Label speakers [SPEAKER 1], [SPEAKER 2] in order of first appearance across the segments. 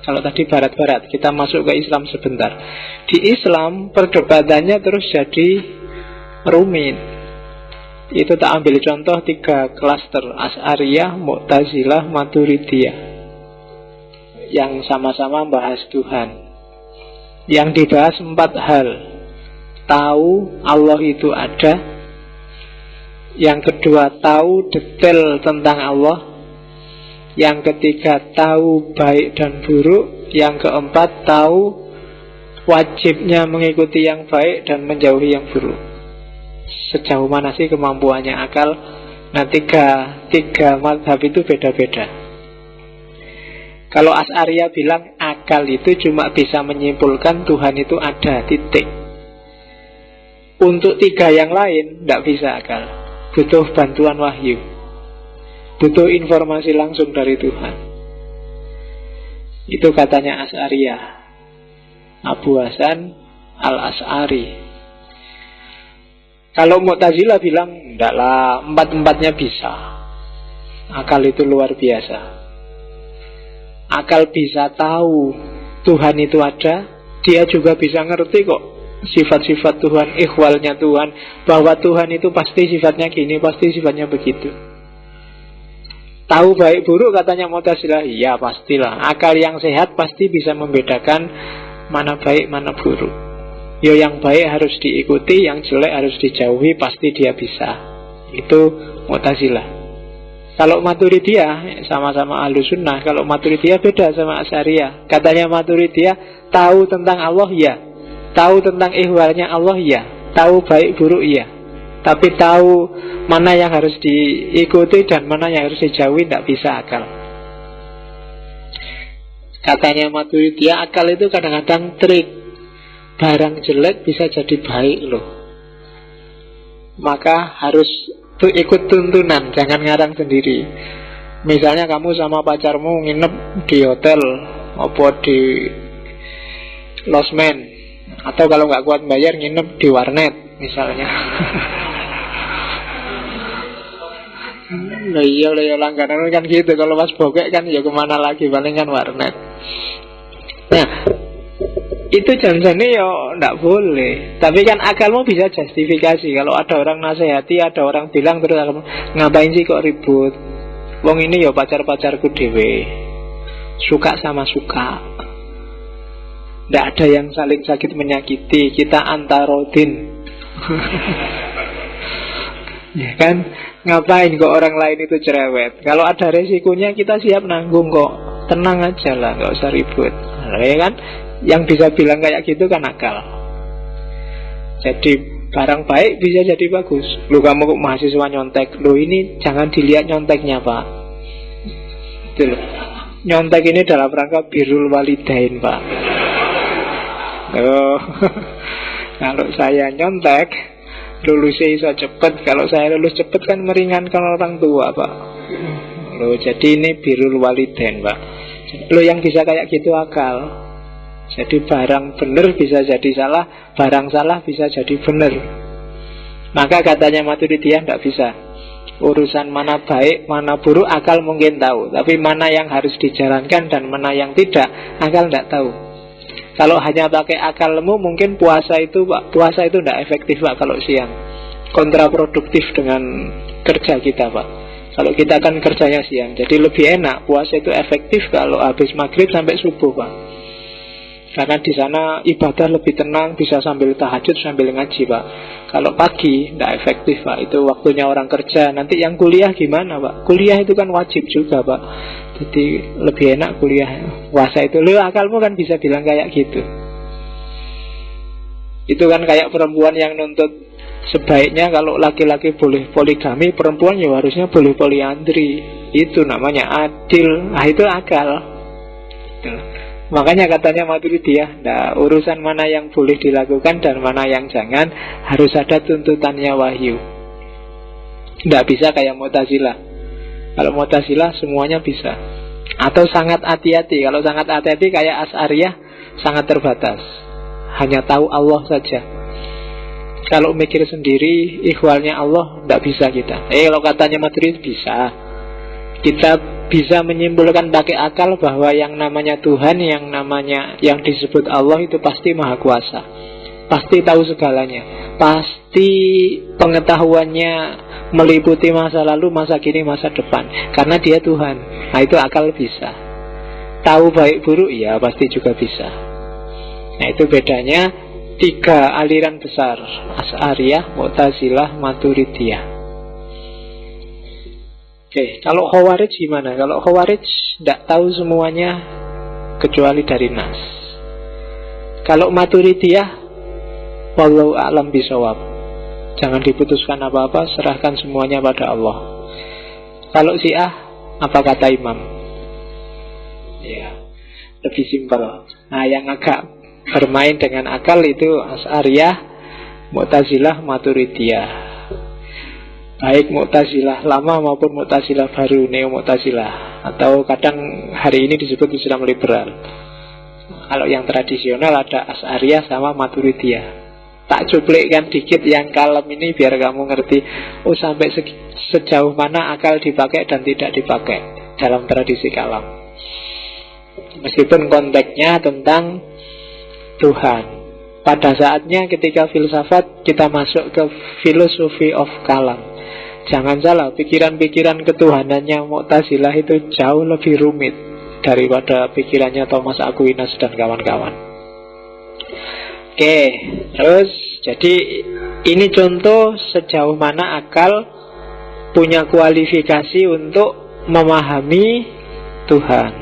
[SPEAKER 1] Kalau tadi barat-barat, kita masuk ke Islam sebentar. Di Islam perdebatannya terus jadi rumit. Itu tak ambil contoh 3 klaster: Asy'ariyah, Mu'tazilah, Maturidiyah, yang sama-sama membahas Tuhan. Yang dibahas 4 hal. Tahu Allah itu ada. Yang kedua, tahu detail tentang Allah. Yang ketiga, tahu baik dan buruk. Yang keempat, tahu wajibnya mengikuti yang baik dan menjauhi yang buruk. Sejauh mana sih kemampuannya akal? Nah, tiga mazhab itu beda-beda. Kalau Asy'ariyah bilang akal itu cuma bisa menyimpulkan Tuhan itu ada, titik. Untuk 3 yang lain tidak bisa akal. Butuh bantuan wahyu, butuh informasi langsung dari Tuhan. Itu katanya Asy'ariyah, Abu Hasan Al-Asy'ari. Kalau Mu'tazilah bilang enggaklah, 4-4-nya bisa. Akal itu luar biasa. Akal bisa tahu Tuhan itu ada. Dia juga bisa ngerti kok sifat-sifat Tuhan, ikhwalnya Tuhan, bahwa Tuhan itu pasti sifatnya gini, pasti sifatnya begitu. Tahu baik buruk katanya Mu'tazilah, iya pastilah. Akal yang sehat pasti bisa membedakan mana baik, mana buruk. Ya, yang baik harus diikuti, yang jelek harus dijauhi, pasti dia bisa. Itu Mu'tazilah. Kalau Maturidiyah sama-sama Ahlus Sunnah. Kalau Maturidiyah beda sama Asy'ariyah. Katanya Maturidiyah tahu tentang Allah ya, tahu tentang ihwalnya Allah ya, tahu baik buruk ya, tapi tahu mana yang harus diikuti dan mana yang harus dijauhi tidak bisa akal. Katanya Maturidiyah, akal itu kadang-kadang trik. Barang jelek bisa jadi baik loh. Maka harus ikut tuntunan, jangan ngarang sendiri. Misalnya kamu sama pacarmu nginep di hotel atau di losmen, atau kalau nggak kuat bayar nginep di warnet misalnya. Loh iya langganan kan gitu. Kalau pas bokek kan ya kemana lagi, paling kan warnet. Nah, itu janjinya ya nggak boleh. Tapi kan akalmu bisa justifikasi. Kalau ada orang nasihati, ada orang bilang, terus kamu ngapain sih kok ribut? Wong ini ya pacar-pacarku dewe, suka sama suka, nggak ada yang saling sakit menyakiti, kita antarodin. Ya kan, ngapain kok orang lain itu cerewet? Kalau ada resikonya kita siap nanggung kok. Tenang aja lah, nggak usah ribut. Nah, ya kan? Yang bisa bilang kayak gitu kan akal. Jadi barang baik bisa jadi bagus. Lu kamu kok mahasiswa nyontek, lu ini jangan dilihat nyonteknya pak. Itu loh. Nyontek ini dalam rangka birrul walidain pak. Oh. Kalau saya nyontek lulusnya bisa cepet. Kalau saya lulus cepet kan meringankan orang tua pak. Loh, jadi ini birrul walidain pak. Lo yang bisa kayak gitu akal. Jadi barang benar bisa jadi salah, barang salah bisa jadi benar. Maka katanya Maturidiyah tidak bisa. Urusan mana baik, mana buruk akal mungkin tahu, tapi mana yang harus dijalankan dan mana yang tidak, akal tidak tahu. Kalau hanya pakai akalmu mungkin puasa itu tidak efektif pak kalau siang. Kontraproduktif dengan kerja kita pak. Kalau kita kan kerjanya siang, jadi lebih enak. Puasa itu efektif kalau habis maghrib sampai subuh pak. Karena di sana ibadah lebih tenang, bisa sambil tahajud, sambil ngaji pak. Kalau pagi tidak efektif pak, itu waktunya orang kerja. Nanti yang kuliah gimana pak? Kuliah itu kan wajib juga pak. Jadi lebih enak kuliah. Puasa itu, lu akalmu kan bisa bilang kayak gitu. Itu kan kayak perempuan yang nuntut sebaiknya kalau laki-laki boleh poligami, perempuan ya harusnya boleh poliandri. Itu namanya adil. Nah itu akal. Makanya katanya Maturidiyah, nah, urusan mana yang boleh dilakukan dan mana yang jangan, harus ada tuntutannya wahyu. Tidak bisa kayak Mu'tazilah. Kalau Mu'tazilah semuanya bisa. Atau sangat hati-hati. Kalau sangat hati-hati kayak Asy'ariyah, sangat terbatas. Hanya tahu Allah saja. Kalau mikir sendiri, ikhwalnya Allah, tidak bisa kita. Kalau katanya Maturidiyah bisa. Kita bisa menyimpulkan pakai akal bahwa yang namanya Tuhan, yang disebut Allah itu pasti maha kuasa, pasti tahu segalanya, pasti pengetahuannya meliputi masa lalu, masa kini, masa depan, karena dia Tuhan. Nah itu akal bisa. Tahu baik buruk, ya pasti juga bisa. Nah itu bedanya tiga aliran besar, Asy'ariyah, Mu'tazilah, Maturidiyah. Oke, kalau Khawarij gimana? Kalau Khawarij tidak tahu semuanya kecuali dari nas. Kalau Maturidiyah, wallahu a'lam bishawab, jangan diputuskan apa-apa, serahkan semuanya pada Allah. Kalau Syiah, apa kata Imam? Ya, lebih simpel. Nah, yang agak bermain dengan akal itu Asy'ariyah, Mu'tazilah, Maturidiyah. Baik Mu'tazilah lama maupun Mu'tazilah baru, Neo Mu'tazilah, atau kadang hari ini disebut Islam liberal. Kalau yang tradisional ada Asy'ariyah sama Maturidiyah. Tak cuplikkan dikit yang kalem ini biar kamu ngerti, oh sampai sejauh mana akal dipakai dan tidak dipakai dalam tradisi kalam. Meskipun konteksnya tentang Tuhan. Pada saatnya ketika filsafat kita masuk ke philosophy of kalam. Jangan salah, pikiran-pikiran ketuhanannya Mu'tazilah itu jauh lebih rumit daripada pikirannya Thomas Aquinas dan kawan-kawan. Oke, terus jadi ini contoh sejauh mana akal punya kualifikasi untuk memahami Tuhan.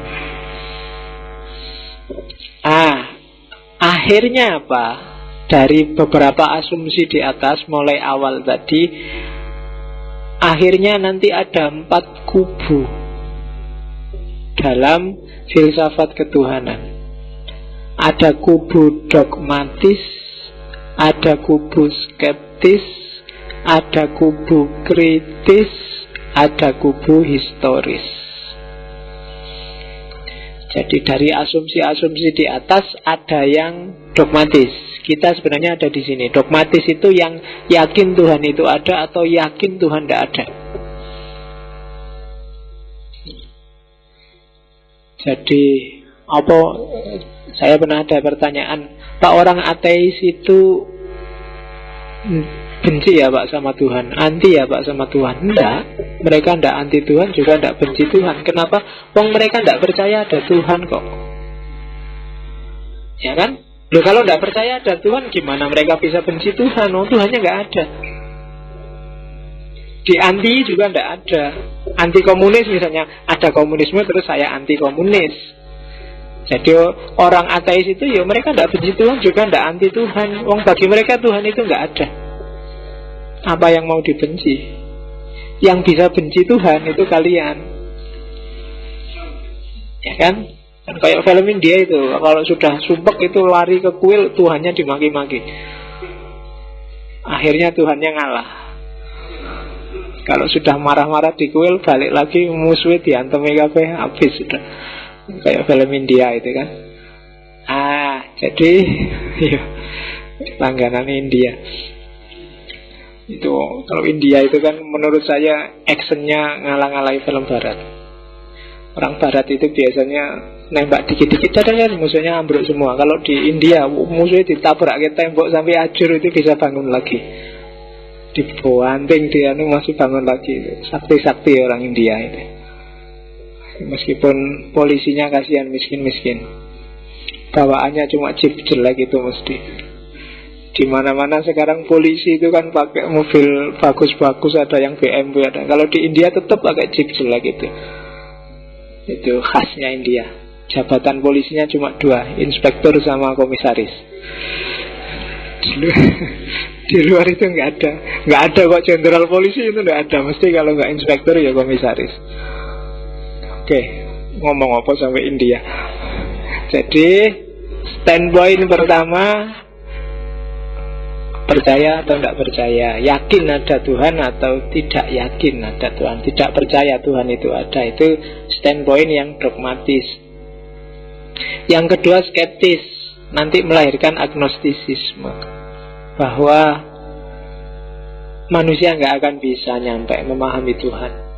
[SPEAKER 1] Akhirnya apa? Dari beberapa asumsi di atas mulai awal tadi, akhirnya nanti ada 4 kubu dalam filsafat ketuhanan. Ada kubu dogmatis, ada kubu skeptis, ada kubu kritis, ada kubu historis. Jadi dari asumsi-asumsi di atas ada yang dogmatis. Kita sebenarnya ada di sini. Dogmatis itu yang yakin Tuhan itu ada atau yakin Tuhan tidak ada. Jadi apa? Saya pernah ada pertanyaan, Pak, orang ateis itu benci ya Pak sama Tuhan, anti ya Pak sama Tuhan? Enggak, mereka enggak anti Tuhan juga enggak benci Tuhan. Kenapa? Wong mereka enggak percaya ada Tuhan kok. Ya kan? Loh, kalau enggak percaya ada Tuhan, gimana mereka bisa benci Tuhan? Oh, Tuhannya enggak ada. Di anti juga enggak ada. Anti komunis misalnya, ada komunisme terus saya anti komunis. Jadi orang ateis itu ya mereka enggak benci Tuhan juga enggak anti Tuhan. Wong bagi mereka Tuhan itu enggak ada. Apa yang mau dibenci? Yang bisa benci Tuhan itu kalian. Ya kan? Kan kayak film India itu, kalau sudah sumpek itu lari ke kuil, Tuhannya dimaki-maki. Akhirnya Tuhannya ngalah. Kalau sudah marah-marah di kuil, balik lagi musuhnya diantemi kabeh, habis sudah. Kayak film India itu kan. Jadi ya, langganan India. Itu kalau India itu kan menurut saya actionnya ngalah-ngalahi film Barat. Orang Barat itu biasanya nembak dikit-dikit dadanya musuhnya ambruk semua. Kalau di India musuhnya ditabrak ke tembok sampai hancur itu bisa bangun lagi. Dibanting dia masih bangun lagi. Sakti-sakti orang India itu. Meskipun polisinya kasihan miskin-miskin, bawaannya cuma jeep jelek itu mesti. Di mana-mana sekarang polisi itu kan pakai mobil bagus-bagus, ada yang BMW ada. Kalau di India tetap pakai jeep jelek itu. Itu khasnya India. Jabatan polisinya cuma 2, inspektur sama komisaris. Di luar itu nggak ada kok jenderal polisi itu nggak ada. Mesti kalau nggak inspektur ya komisaris. Oke, ngomong apa sampai India. Jadi standpoint pertama, percaya atau tidak percaya, yakin ada Tuhan atau tidak yakin ada Tuhan, tidak percaya Tuhan itu ada, itu standpoint yang dogmatis. Yang kedua skeptis, nanti melahirkan agnostisisme, bahwa manusia nggak akan bisa nyampe memahami Tuhan.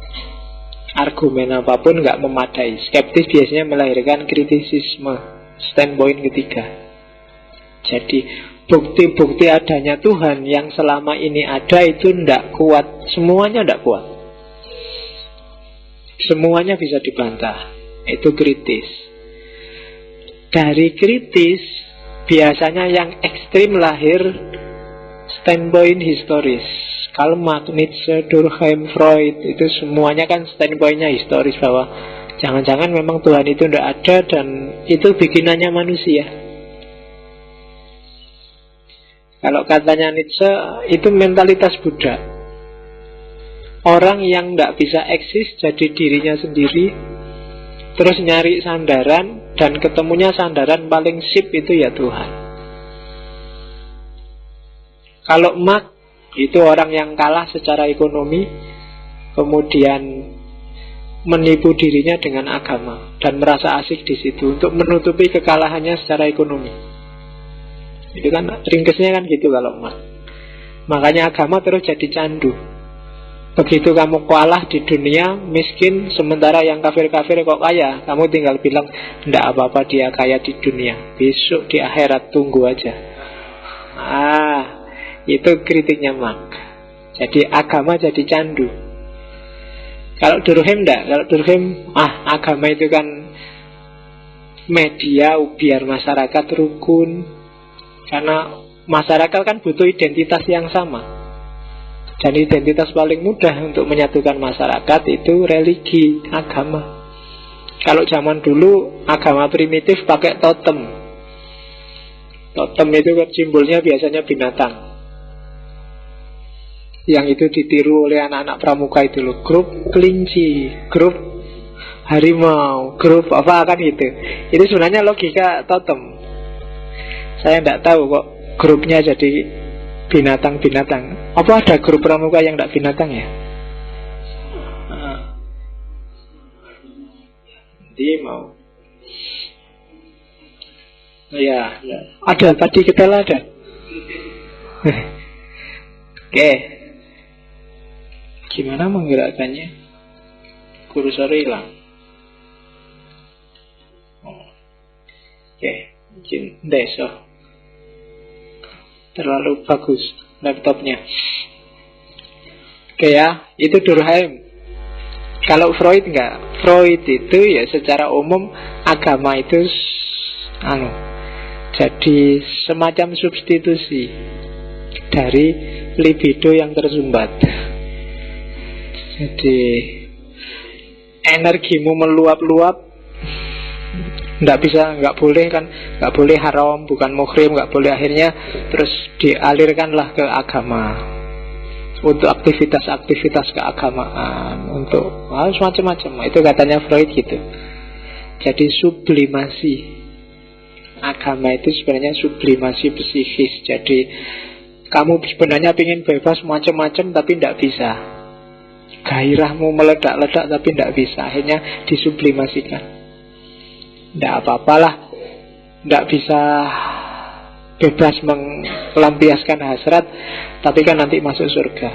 [SPEAKER 1] argumen apapun nggak memadai. Skeptis biasanya melahirkan kritisisme, standpoint ketiga. Jadi bukti-bukti adanya Tuhan yang selama ini ada itu tidak kuat. Semuanya tidak kuat. Semuanya bisa dibantah. Itu kritis. Dari kritis biasanya yang ekstrim lahir standpoint historis. Karl Marx, Nietzsche, Durkheim, Freud, itu semuanya kan standpointnya historis, bahwa jangan-jangan memang Tuhan itu tidak ada dan itu bikinannya manusia. Kalau katanya Nietzsche, itu mentalitas Buddha. Orang yang tidak bisa eksis jadi dirinya sendiri, terus nyari sandaran, dan ketemunya sandaran paling sip itu ya Tuhan. Kalau Marx, itu orang yang kalah secara ekonomi, kemudian menipu dirinya dengan agama dan merasa asik di situ untuk menutupi kekalahannya secara ekonomi. Itu kan ringkesnya kan gitu kalau Marx. Makanya agama terus jadi candu. Begitu kamu kalah di dunia, miskin, sementara yang kafir-kafir kok kaya, kamu tinggal bilang, ndak apa-apa dia kaya di dunia, besok di akhirat tunggu aja. Itu kritiknya Marx. Jadi agama jadi candu. Kalau Durkheim enggak. Kalau Durkheim, agama itu kan media biar masyarakat rukun. Karena masyarakat kan butuh identitas yang sama. Dan identitas paling mudah untuk menyatukan masyarakat itu religi, agama. Kalau zaman dulu agama primitif pakai totem. Totem itu kan simbolnya biasanya binatang. Yang itu ditiru oleh anak-anak pramuka itu loh. Grup kelinci, grup harimau, grup apa kan gitu. Itu sebenarnya logika totem. Saya tidak tahu kok grupnya jadi binatang-binatang. Apa ada grup pramuka yang tidak binatang ya? Dia mau. Ya. Ada tadi kita ada. Oke. Gimana menggerakkannya? Kursor hilang. Oke, mungkin besok. Terlalu bagus laptopnya. Oke ya, itu Durkheim. Kalau Freud enggak. Freud itu ya secara umum agama itu jadi semacam substitusi dari libido yang tersumbat. Jadi energimu meluap-luap, nggak boleh kan, nggak boleh haram, bukan muhrim, nggak boleh, akhirnya terus dialirkanlah ke agama untuk aktivitas-aktivitas keagamaan, untuk semacam-macam. Itu katanya Freud gitu. Jadi sublimasi agama itu sebenarnya sublimasi psikis. Jadi kamu sebenarnya ingin bebas macam-macam tapi tidak bisa. Gairahmu meledak-ledak tapi tidak bisa. Akhirnya disublimasikan. Tidak apa-apalah, tidak bisa bebas melampiaskan hasrat, tapi kan nanti masuk surga.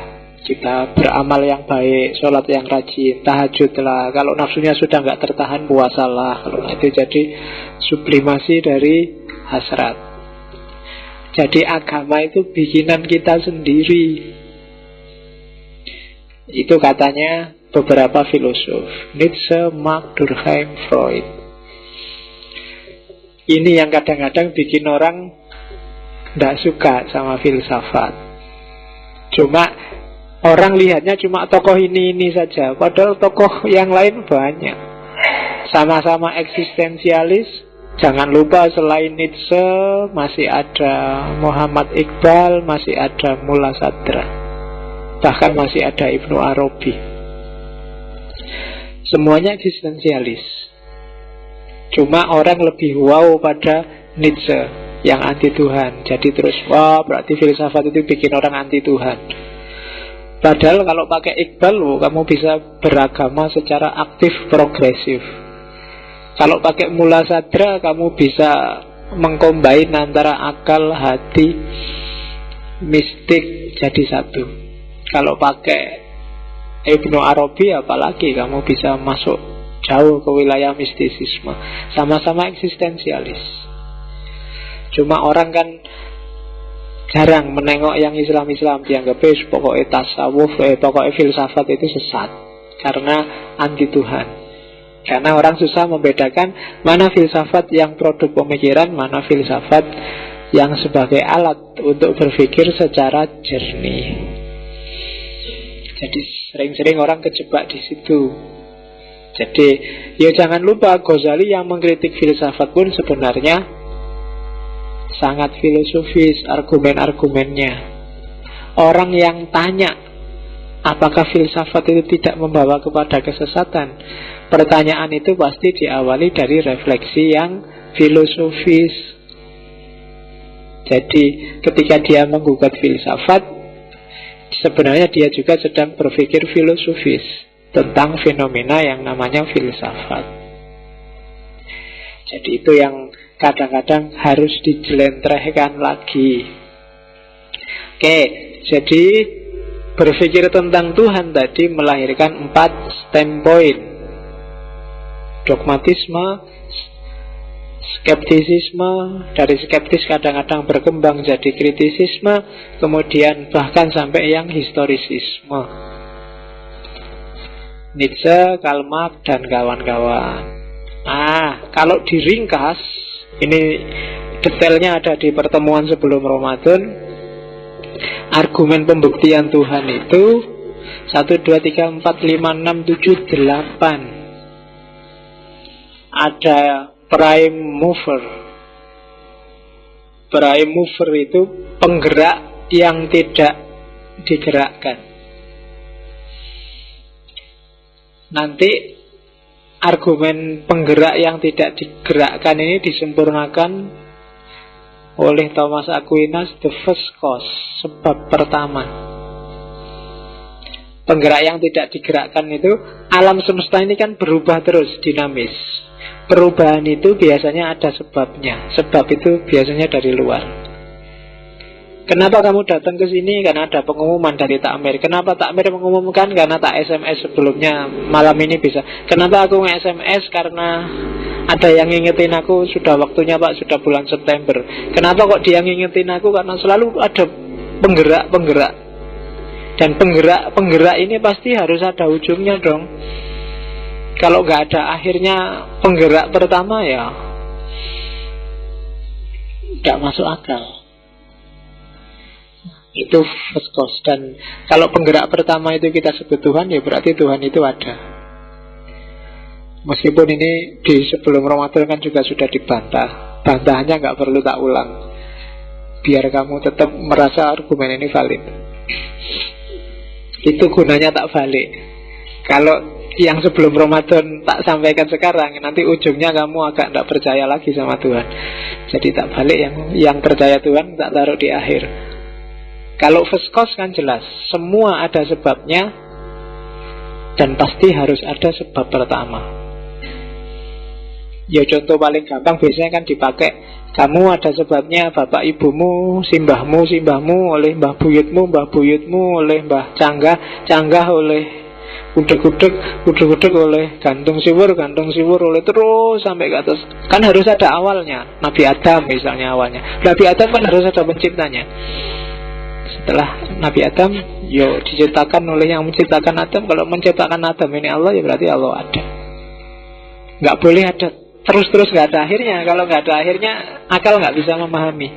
[SPEAKER 1] Kita beramal yang baik, sholat yang rajin, tahajud lah. Kalau nafsunya sudah nggak tertahan, puasalah. Kalau itu jadi sublimasi dari hasrat. Jadi agama itu bikinan kita sendiri. Itu katanya beberapa filosof, Nietzsche, Marx, Durkheim, Freud. Ini yang kadang-kadang bikin orang tidak suka sama filsafat. Cuma orang lihatnya cuma tokoh ini saja, padahal tokoh yang lain banyak. Sama-sama eksistensialis. Jangan lupa selain Nietzsche masih ada Muhammad Iqbal, masih ada Mullah Sadra, bahkan masih ada Ibnu Arabi. Semuanya eksistensialis. Cuma orang lebih wow pada Nietzsche yang anti Tuhan. Jadi terus, wah berarti filsafat itu bikin orang anti Tuhan. Padahal kalau pakai Iqbal, kamu bisa beragama secara aktif, progresif. Kalau pakai Mullah Sadra, kamu bisa mengkombain antara akal, hati, mistik jadi satu. Kalau pakai Ibnu Arabi, apalagi kamu bisa masuk jauh ke wilayah mistisisme. Sama-sama eksistensialis. Cuma orang kan jarang menengok yang Islam-Islam, dianggap pokoknya tasawuf, pokoknya filsafat itu sesat karena anti Tuhan. Karena orang susah membedakan mana filsafat yang produk pemikiran, mana filsafat yang sebagai alat untuk berpikir secara jernih. Jadi sering-sering orang kejebak di situ. Jadi ya jangan lupa Ghazali yang mengkritik filsafat pun sebenarnya sangat filosofis argumen-argumennya. Orang yang tanya apakah filsafat itu tidak membawa kepada kesesatan, pertanyaan itu pasti diawali dari refleksi yang filosofis. Jadi ketika dia menggugat filsafat, sebenarnya dia juga sedang berpikir filosofis tentang fenomena yang namanya filsafat. Jadi itu yang kadang-kadang harus dijelentrehkan lagi. Oke, jadi berpikir tentang Tuhan tadi melahirkan 4 standpoint. Dogmatisme, skeptisisme, dari skeptis kadang-kadang berkembang jadi kritisisme, kemudian bahkan sampai yang historisisme. Nietzsche, Karl Marx, dan kawan-kawan. Kalau diringkas, ini detailnya ada di pertemuan sebelum Ramadan. Argumen pembuktian Tuhan itu 1, 2, 3, 4, 5, 6, 7, 8. Ada prime mover. Prime mover itu penggerak yang tidak digerakkan. Nanti argumen penggerak yang tidak digerakkan ini disempurnakan oleh Thomas Aquinas, the first cause, sebab pertama. Penggerak yang tidak digerakkan itu, alam semesta ini kan berubah terus, dinamis. Perubahan itu biasanya ada sebabnya. Sebab itu biasanya dari luar. Kenapa kamu datang ke sini? Karena ada pengumuman dari takmir. Kenapa takmir mengumumkan? Karena tak SMS sebelumnya malam ini bisa. Kenapa aku nge-SMS? Karena ada yang ngingetin aku, sudah waktunya Pak, sudah bulan September. Kenapa kok dia ngingetin aku? Karena selalu ada penggerak-penggerak. Dan penggerak ini pasti harus ada ujungnya dong. Kalau nggak ada akhirnya penggerak pertama, ya nggak masuk akal. Itu first cause. Dan kalau penggerak pertama itu kita sebut Tuhan, ya berarti Tuhan itu ada. Meskipun ini di sebelum Ramadan kan juga sudah dibantah. Bantahannya nggak perlu tak ulang, biar kamu tetap merasa argumen ini valid. Itu gunanya tak balik. Kalau yang sebelum Ramadan tak sampaikan sekarang, nanti ujungnya kamu agak tidak percaya lagi sama Tuhan. Jadi tak balik, yang percaya Tuhan tak taruh di akhir. Kalau first cause kan jelas, semua ada sebabnya, dan pasti harus ada sebab pertama. Ya contoh paling gampang biasanya kan dipakai, kamu ada sebabnya, bapak ibumu, simbahmu oleh mbah buyutmu oleh mbah canggah oleh udek oleh gantung siwur oleh terus sampai ke atas. Kan harus ada awalnya. Nabi Adam misalnya awalnya. Nabi Adam kan harus ada penciptanya. Setelah Nabi Adam, diciptakan oleh yang menciptakan Adam. Kalau menciptakan Adam ini Allah, ya berarti Allah ada. Nggak boleh ada terus nggak ada akhirnya. Kalau nggak ada akhirnya, akal nggak bisa memahami.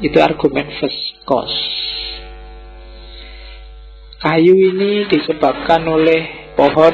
[SPEAKER 1] Itu argumen first cause. Kayu ini disebabkan oleh pohon